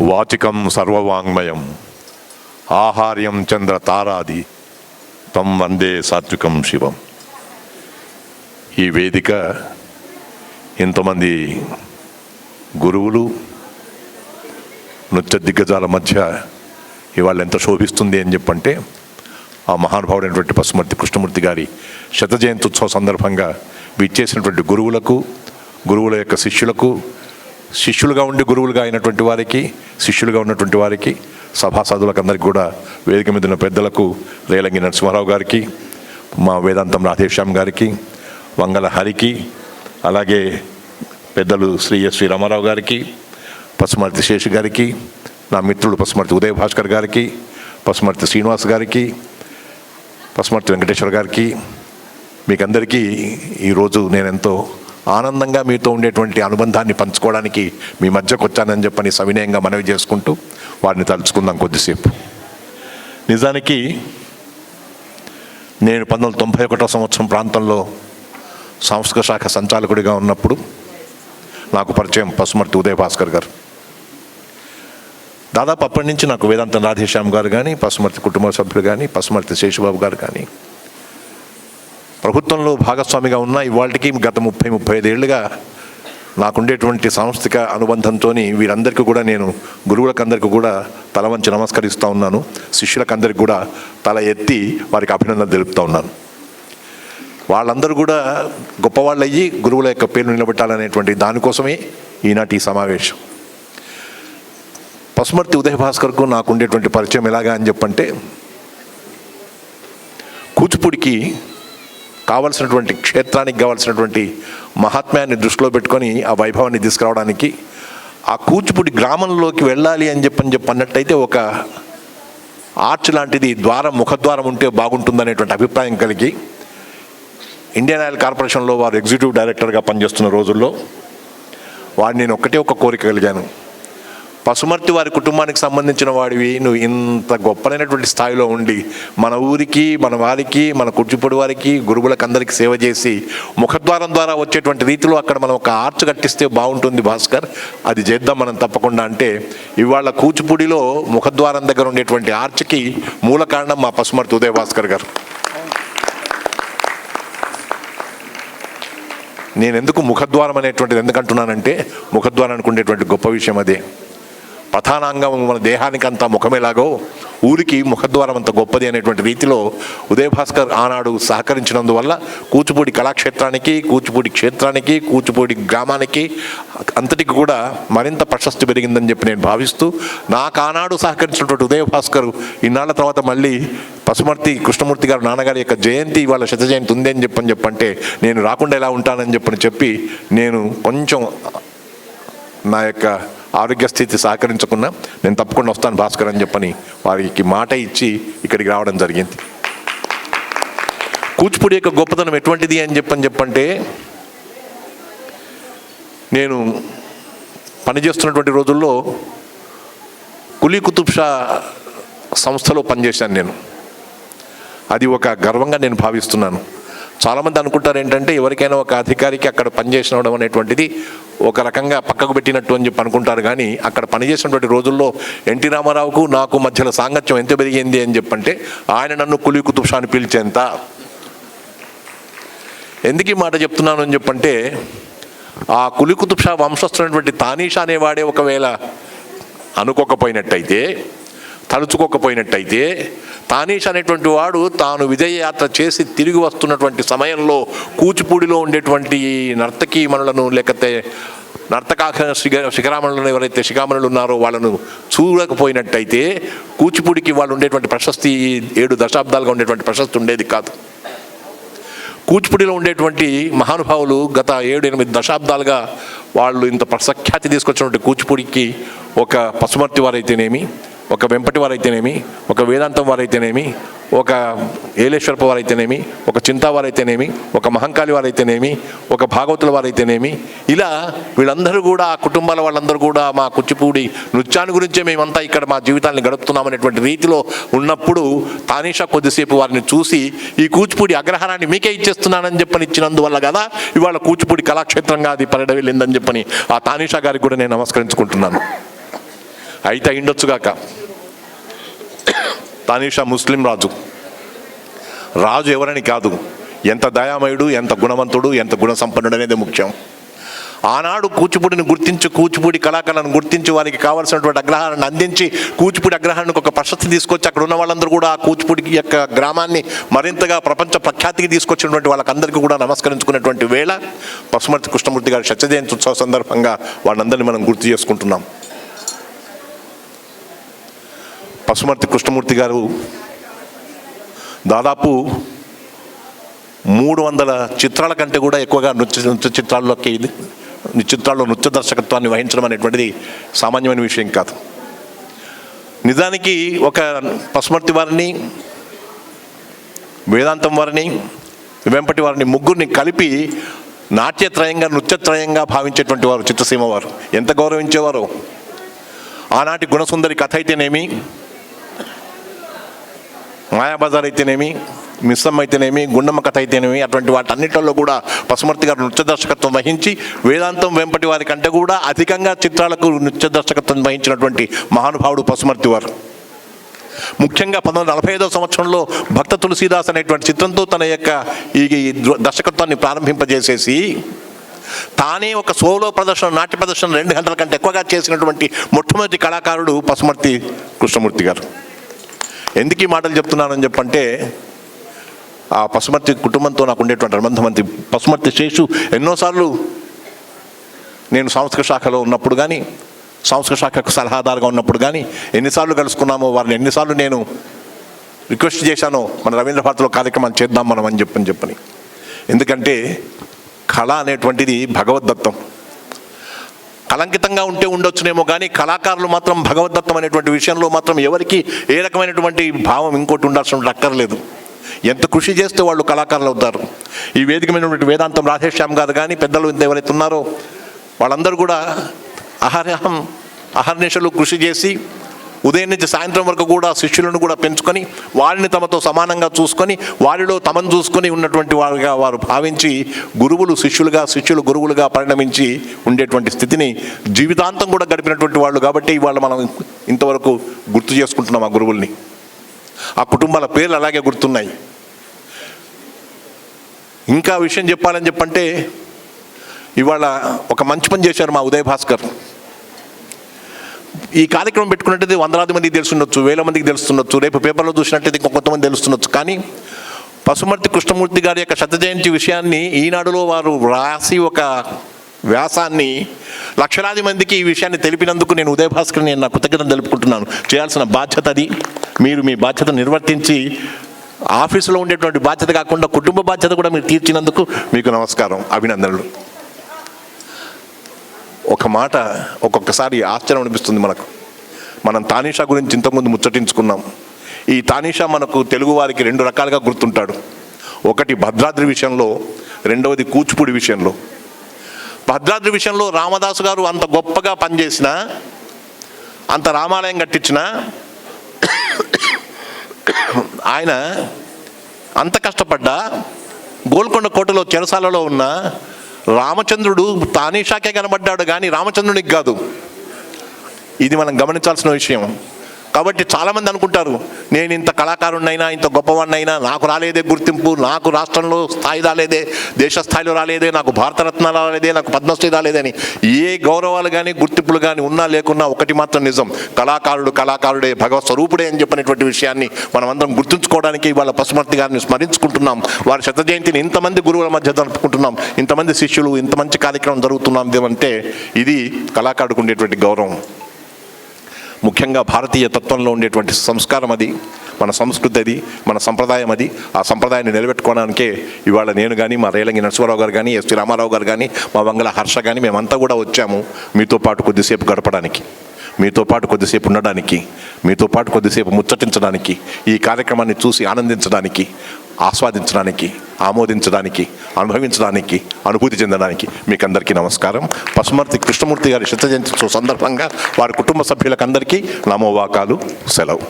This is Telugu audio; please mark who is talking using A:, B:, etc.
A: వాచికం సర్వవాంగ్మయం ఆహార్యం చంద్ర తారాది తం వందే సాత్వికం శివం. ఈ వేదిక ఇంతమంది గురువులు నృత్య దిగ్గజాల మధ్య ఇవాళ ఎంత శోభిస్తుంది అని చెప్పంటే ఆ మహానుభావుడైనటువంటి పసుమర్తి కృష్ణమూర్తి గారి శత జయంత్యుత్సవ సందర్భంగా విచ్చేసినటువంటి గురువులకు, గురువుల యొక్క శిష్యులకు, శిష్యులుగా ఉండి గురువులుగా అయినటువంటి వారికి, శిష్యులుగా ఉన్నటువంటి వారికి, సభాసదులకు అందరికీ కూడా, వేదిక మీద ఉన్న పెద్దలకు, రేలంగి నరసింహారావు గారికి, మా వేదాంతం రాధేశ్యామ్ గారికి, వంగల హరికి, అలాగే పెద్దలు శ్రీ ఎస్ రామారావు గారికి, పసుమర్తి శేషు గారికి, నా మిత్రుడు పసుమర్తి ఉదయ భాస్కర్ గారికి, పసుమర్తి శ్రీనివాస్ గారికి, పసుమర్తి వెంకటేశ్వర గారికి, మీకందరికీ ఈరోజు నేనెంతో ఆనందంగా మీతో ఉండేటువంటి అనుబంధాన్ని పంచుకోవడానికి మీ మధ్యకు వచ్చానని చెప్పని సవినయంగా మనవి చేసుకుంటూ వారిని తలుచుకుందాం కొద్దిసేపు. నిజానికి నేను 1991 సంవత్సరం ప్రాంతంలో సాంస్కృతిక శాఖ సంచాలకుడిగా ఉన్నప్పుడు నాకు పరిచయం పసుమర్తి ఉదయ భాస్కర్ గారు. దాదాపు అప్పటి నుంచి నాకు వేదాంతం రాధేశ్యామ్ గారు కానీ, పసుమర్తి కుటుంబ సభ్యులు కానీ, పసుమర్తి శేషుబాబు గారు కానీ ప్రభుత్వంలో భాగస్వామిగా ఉన్న ఇవాళకి గత 30-35 ఏళ్ళుగా నాకుండేటువంటి సాంస్థిక అనుబంధంతో వీరందరికీ కూడా నేను గురువులకందరికీ కూడా తల వంచి నమస్కరిస్తూ ఉన్నాను. శిష్యులకందరికీ కూడా తల ఎత్తి వారికి అభినందన తెలుపుతూ ఉన్నాను. వాళ్ళందరూ కూడా గొప్పవాళ్ళు అయ్యి గురువుల యొక్క పేరు నిలబెట్టాలనేటువంటి దానికోసమే ఈనాటి ఈ సమావేశం. పసుమర్తి ఉదయ భాస్కర్కు నాకు ఉండేటువంటి పరిచయం ఎలాగా అని చెప్పంటే, కూచిపూడికి కావలసినటువంటి క్షేత్రానికి కావాల్సినటువంటి మహాత్మ్యాన్ని దృష్టిలో పెట్టుకొని ఆ వైభవాన్ని తీసుకురావడానికి ఆ కూచిపూడి గ్రామంలోకి వెళ్ళాలి అని చెప్పన్నట్టయితే ఒక ఆర్చ్ లాంటిది ద్వారం, ముఖద్వారం ఉంటే బాగుంటుందనేటువంటి అభిప్రాయం కలిగి ఇండియన్ ఆయిల్ కార్పొరేషన్లో వారు ఎగ్జిక్యూటివ్ డైరెక్టర్గా పనిచేస్తున్న రోజుల్లో వారిని నేను ఒక కోరిక కలిగాను. పసుమర్తి వారి కుటుంబానికి సంబంధించిన వాడివి, నువ్వు ఇంత గొప్పనైనటువంటి స్థాయిలో ఉండి మన ఊరికి, మన వారికి, మన కూచిపూడి వారికి, గురువులకు అందరికీ సేవ చేసి ముఖద్వారం ద్వారా వచ్చేటువంటి రీతిలో అక్కడ మనం ఒక ఆర్చ్ కట్టిస్తే బాగుంటుంది భాస్కర్, అది చేద్దాం మనం తప్పకుండా అంటే, ఇవాళ కూచిపూడిలో ముఖద్వారం దగ్గర ఉండేటువంటి ఆర్చ్కి మూల కారణం మా పసుమర్తి ఉదయ భాస్కర్ గారు. నేను ఎందుకు ముఖద్వారం అనేటువంటిది ఎందుకంటున్నానంటే, ముఖద్వారానికి ఉండేటువంటి గొప్ప విషయం అదే. ప్రధానాంగం మన దేహానికి అంత ముఖమేలాగో ఊరికి ముఖద్వారం అంత గొప్పది అనేటువంటి రీతిలో ఉదయ భాస్కర్ ఆనాడు సహకరించినందువల్ల కూచిపూడి కళాక్షేత్రానికి, కూచిపూడి క్షేత్రానికి, కూచిపూడి గ్రామానికి అంతటికి కూడా మరింత ప్రశస్తి పెరిగిందని చెప్పి నేను భావిస్తూ, నాకు ఆనాడు సహకరించినటువంటి ఉదయ భాస్కర్ ఇన్నాళ్ళ తర్వాత మళ్ళీ పసుమర్తి కృష్ణమూర్తి గారు నాన్నగారి యొక్క జయంతి, ఇవాళ శత జయంతి ఉంది అని చెప్పంటే నేను రాకుండా ఎలా ఉంటానని చెప్పి నేను కొంచెం నా యొక్క ఆరోగ్య స్థితి సహకరించకుండా నేను తప్పకుండా వస్తాను భాస్కర్ అని చెప్పని వారికి మాట ఇచ్చి ఇక్కడికి రావడం జరిగింది. కూచిపూడి యొక్క గొప్పతనం ఎటువంటిది అని చెప్పంటే, నేను పనిచేస్తున్నటువంటి రోజుల్లో కులీ కుతుబ్ షా సంస్థలో పనిచేశాను నేను. అది ఒక గర్వంగా నేను భావిస్తున్నాను. చాలామంది అనుకుంటారు ఏంటంటే, ఎవరికైనా ఒక అధికారికి అక్కడ పనిచేసినడం అనేటువంటిది ఒక రకంగా పక్కకు పెట్టినట్టు అని చెప్పి అనుకుంటారు. కానీ అక్కడ పనిచేసినటువంటి రోజుల్లో ఎన్టీ రామారావుకు నాకు మధ్యలో సాంగత్యం ఎంత పెరిగింది అని చెప్పంటే, ఆయన నన్ను కులీ కుతుబ్ షా అని పిలిచేంత. ఎందుకు ఈ మాట చెప్తున్నాను అని చెప్పంటే, ఆ కులీ కుతుబ్ షా వంశస్థులైనటువంటి తానీషా అనేవాడే ఒకవేళ అనుకోకపోయినట్టయితే, తలుచుకోకపోయినట్టయితే, తానీష్ అనేటువంటి వాడు తాను విజయయాత్ర చేసి తిరిగి వస్తున్నటువంటి సమయంలో కూచిపూడిలో ఉండేటువంటి నర్తకీమణులను, లేకపోతే నర్తకాఖ శిఖరామణులను, ఎవరైతే శిఖామణులు ఉన్నారో వాళ్ళను చూడకపోయినట్టయితే కూచిపూడికి వాళ్ళు ఉండేటువంటి ప్రశస్తి 7 దశాబ్దాలుగా ఉండేటువంటి ప్రశస్తి ఉండేది కాదు. కూచిపూడిలో ఉండేటువంటి మహానుభావులు గత 7-8 దశాబ్దాలుగా వాళ్ళు ఇంత ప్రఖ్యాతి తీసుకొచ్చినటువంటి కూచిపూడికి ఒక పసుమర్తి వారైతేనేమి, ఒక వెంపటి వారైతేనేమి, ఒక వేదాంతం వారైతేనేమి, ఒక ఏలేశ్వరపు వారైతేనేమి, ఒక చింతా వారైతేనేమి, ఒక మహంకాళి వారైతేనేమి, ఒక భాగవతుల వారైతేనేమి, ఇలా వీళ్ళందరూ కూడా, ఆ కుటుంబాల వాళ్ళందరూ కూడా మా కూచిపూడి నృత్యాన్ని గురించే మేమంతా ఇక్కడ మా జీవితాన్ని గడుపుతున్నామనేటువంటి రీతిలో ఉన్నప్పుడు తానీషా కొద్దిసేపు వారిని చూసి ఈ కూచిపూడి అగ్రహారాన్ని మీకే ఇచ్చేస్తున్నానని చెప్పని ఇచ్చినందువల్ల కదా ఇవాళ కూచిపూడి కళాక్షేత్రంగా అది పరిడ వెళ్ళిందని చెప్పని ఆ తానీషా గారికి కూడా నేను నమస్కరించుకుంటున్నాను. అయితే అయిండొచ్చుగాక. తానీషా ముస్లిం రాజు ఎవరని కాదు, ఎంత దయామయుడు, ఎంత గుణవంతుడు, ఎంత గుణ సంపన్నుడు అనేది ముఖ్యం. ఆనాడు కూచిపూడిని గుర్తించి, కూచిపూడి కళాకారులను గుర్తించి, వారికి కావాల్సినటువంటి అగ్రహారాన్ని అందించి, కూచిపూడి అగ్రహారానికి ఒక ప్రశస్తి తీసుకొచ్చి, అక్కడ ఉన్న వాళ్ళందరూ కూడా ఆ కూచిపూడి యొక్క గ్రామాన్ని మరింతగా ప్రపంచ ప్రఖ్యాతికి తీసుకొచ్చినటువంటి వాళ్ళకందరికీ కూడా నమస్కరించుకునేటువంటి వేళ పసుమర్తి కృష్ణమూర్తి గారి శతజయంతి ఉత్సవ సందర్భంగా వాళ్ళందరినీ మనం గుర్తు చేసుకుంటున్నాం. పసుమర్తి కృష్ణమూర్తి గారు దాదాపు 300 చిత్రాల కంటే కూడా ఎక్కువగా నృత్య చిత్రాల్లో నృత్య దర్శకత్వాన్ని వహించడం అనేటువంటిది సామాన్యమైన విషయం కాదు. నిజానికి ఒక పసుమర్తి వారిని, వేదాంతం వారిని, వెంపటి వారిని ముగ్గురిని కలిపి నాట్యత్రయంగా, నృత్యత్రయంగా భావించేటువంటి వారు చిత్రసీమ వారు. ఎంత గౌరవించేవారు. ఆనాటి గుణసుందరి కథ అయితేనేమి, మాయాబజార్ అయితేనేమి, మిస్సమ్మ అయితేనేమి, గుండమ్మ కథ అయితేనేమి, అటువంటి వాటన్నిటిలో కూడా పసుమర్తి గారు నృత్య దర్శకత్వం వహించి, వేదాంతం వెంపటి వారి కంటే కూడా అధికంగా చిత్రాలకు నృత్య దర్శకత్వం వహించినటువంటి మహానుభావుడు పసుమర్తి వారు. ముఖ్యంగా 1945వ సంవత్సరంలో భక్త తులసీదాస్ అనేటువంటి చిత్రంతో తన యొక్క ఈ దర్శకత్వాన్ని ప్రారంభింపజేసేసి, తానే ఒక సోలో ప్రదర్శన, నాట్య ప్రదర్శన 2 గంటల కంటే ఎక్కువగా చేసినటువంటి మొట్టమొదటి కళాకారుడు పసుమర్తి కృష్ణమూర్తి గారు. ఎందుకు ఈ మాటలు చెప్తున్నానని చెప్పంటే, ఆ పసుమర్తి కుటుంబంతో నాకు ఉండేటువంటి అనుబంధం అంతే. పసుమర్తి శేషు ఎన్నోసార్లు నేను సాంస్కృతిక శాఖలో ఉన్నప్పుడు కానీ, సాంస్కృతిక శాఖకు సలహాదారుగా ఉన్నప్పుడు కానీ ఎన్నిసార్లు కలుసుకున్నామో, వారిని ఎన్నిసార్లు నేను రిక్వెస్ట్ చేశానో మన రవీంద్ర భారతిలో కార్యక్రమాలు చేద్దాం మనం అని చెప్పని. ఎందుకంటే కళ అనేటువంటిది భగవద్దత్తం. కలంకితంగా ఉంటే ఉండొచ్చునేమో కానీ కళాకారులు మాత్రం భగవద్దత్తం అనేటువంటి విషయంలో మాత్రం ఎవరికి ఏ రకమైనటువంటి భావం ఇంకోటి ఉండాల్సిన అక్కర్లేదు. ఎంత కృషి చేస్తే వాళ్ళు కళాకారులు అవుతారు. ఈ వేదిక మీద వేదాంతం రాధేశ్యామ్ గారు కానీ, పెద్దలు ఎవరైతే ఉన్నారో వాళ్ళందరూ కూడా అహర్నిశలు కృషి చేసి ఉదయం నుంచి సాయంత్రం వరకు కూడా శిష్యులను కూడా పెంచుకొని, వారిని తమతో సమానంగా చూసుకొని, వారిలో తమను చూసుకొని ఉన్నటువంటి వారుగా వారు భావించి గురువులు శిష్యులుగా, శిష్యులు గురువులుగా పరిణమించి ఉండేటువంటి స్థితిని జీవితాంతం కూడా గడిపినటువంటి వాళ్ళు. కాబట్టి ఇవాళ మనం ఇంతవరకు గుర్తు చేసుకుంటున్నాం ఆ గురువుల్ని. ఆ కుటుంబాల పేర్లు అలాగే గుర్తున్నాయి. ఇంకా విషయం చెప్పాలని చెప్పంటే, ఇవాళ ఒక మంచి పని చేశారు మా ఉదయ్ భాస్కర్. ఈ కార్యక్రమం పెట్టుకున్నట్టయితే 100,000 మందికి తెలుస్తుండొచ్చు, 1000 మందికి తెలుస్తుండొచ్చు, రేపు పేపర్లో చూసినట్టయితే ఇంకొంతమంది తెలుస్తుండొచ్చు. కానీ పసుమర్తి కృష్ణమూర్తి గారి యొక్క శతజయంతి విషయాన్ని ఈనాడులో వారు రాసి ఒక వ్యాసాన్ని లక్షలాది మందికి ఈ విషయాన్ని తెలిపినందుకు నేను ఉదయ్ భాస్కర్ని నా కృతజ్ఞతలు తెలుపుకుంటున్నాను. చేయాల్సిన బాధ్యత అది. మీరు మీ బాధ్యత నిర్వర్తించి, ఆఫీసులో ఉండేటువంటి బాధ్యత కాకుండా కుటుంబ బాధ్యత కూడా మీరు తీర్చినందుకు మీకు నమస్కారం, అభినందనలు. ఒక మాట ఒక్కొక్కసారి ఆశ్చర్యం అనిపిస్తుంది మనకు. మనం తానీషా గురించి ఇంతకుముందు ముచ్చటించుకున్నాం. ఈ తానీషా మనకు తెలుగు వారికి 2 రకాలుగా గుర్తుంటాడు. ఒకటి భద్రాద్రి విషయంలో, రెండవది కూచిపూడి విషయంలో. భద్రాద్రి విషయంలో రామదాసు గారు అంత గొప్పగా పనిచేసినా, అంత రామాలయం కట్టించినా, ఆయన అంత కష్టపడ్డా గోల్కొండ కోటలో చెరసాలలో ఉన్న రామచంద్రుడు తానీషాకే కనబడ్డాడు కానీ రామచంద్రునికి కాదు. ఇది మనం గమనించాల్సిన విషయం. కాబట్టి చాలామంది అనుకుంటారు, నేను ఇంత కళాకారుడినైనా, ఇంత గొప్పవాడినైనా నాకు రాలేదే గుర్తింపు, నాకు రాష్ట్రంలో స్థాయి రాలేదే, దేశ స్థాయిలో రాలేదే, నాకు భారతరత్న రాలేదే, నాకు పద్మశ్రీ రాలేదని ఏ గౌరవాలు కానీ గుర్తింపులు కానీ ఉన్నా లేకున్నా ఒకటి మాత్రం నిజం, కళాకారుడు కళాకారుడే, భగవత్ స్వరూపుడే అని చెప్పినటువంటి విషయాన్ని మనం అందరం గుర్తుంచుకోవడానికి ఇవాళ పసుమర్తి గారిని స్మరించుకుంటున్నాం. వారి శత జయంతిని ఇంతమంది గురువుల మధ్య జరుపుకుంటున్నాం, ఇంతమంది శిష్యులు, ఇంత మంచి కార్యక్రమం జరుగుతున్నాం అంటే ఇది కళాకారుడికి ఉండేటువంటి గౌరవం. ముఖ్యంగా భారతీయ తత్వంలో ఉండేటువంటి సంస్కారం అది, మన సంస్కృతి అది, మన సంప్రదాయం అది. ఆ సంప్రదాయాన్ని నిలబెట్టుకోవడానికే ఇవాళ నేను కానీ, మా రేలంగి నరసింహారావు గారు కానీ, ఎస్టీ రామారావు గారు కానీ, మా వంగల హర్ష కానీ మేమంతా కూడా వచ్చాము మీతో పాటు కొద్దిసేపు గడపడానికి, మీతో పాటు కొద్దిసేపు ఉండడానికి, మీతో పాటు కొద్దిసేపు ముచ్చటించడానికి, ఈ కార్యక్రమాన్ని చూసి ఆనందించడానికి, ఆస్వాదించడానికి, ఆమోదించడానికి, అనుభవించడానికి, అనుభూతి చెందడానికి మీకు అందరికీ నమస్కారం. పసుమర్తి కృష్ణమూర్తి గారి శత జయంతి సందర్భంగా వారి కుటుంబ సభ్యులకందరికీ నమోవాకాలు, సెలవు.